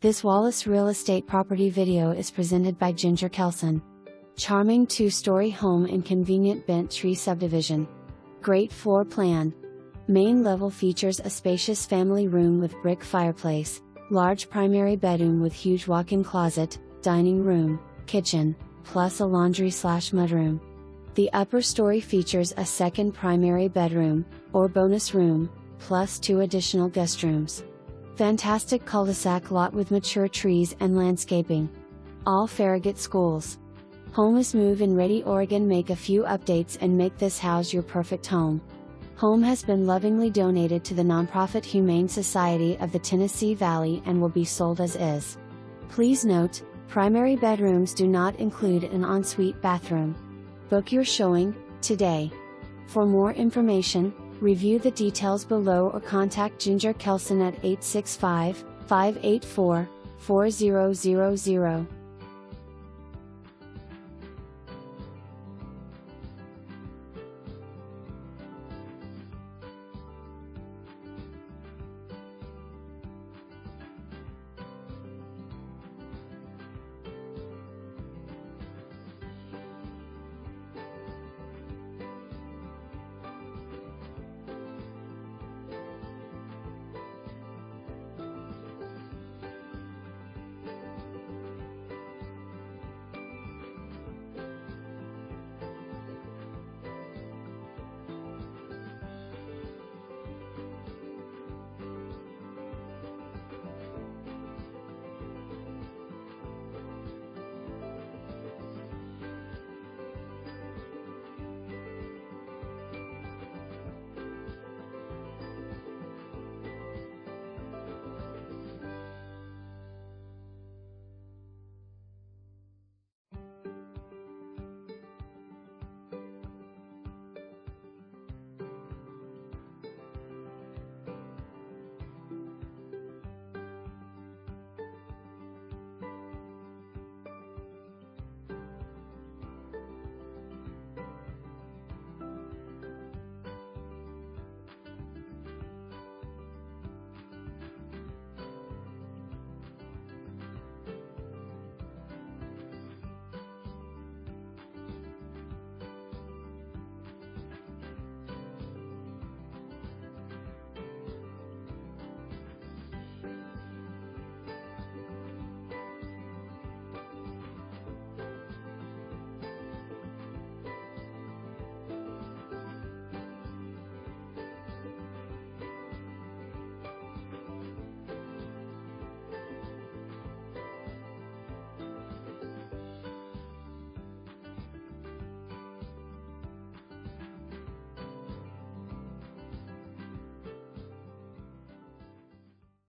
This Wallace Real Estate property video is presented by Jinger Kelson. Charming 2-story home in convenient bent tree subdivision. Great floor plan. Main level features a spacious family room with brick fireplace, large primary bedroom with huge walk-in closet, dining room, kitchen, plus a laundry/mudroom. The upper story features a second primary bedroom, or bonus room, plus 2 additional guest rooms. Fantastic cul-de-sac lot with mature trees and landscaping. All Farragut schools. Home is move-in ready. Oregon. Make a few updates and make this house your perfect home. Home has been lovingly donated to the nonprofit Humane Society of the Tennessee Valley and will be sold as is. Please note, primary bedrooms do not include an ensuite bathroom. Book your showing today. For more information, review the details below or contact Jinger Kelson at 865-584-4000.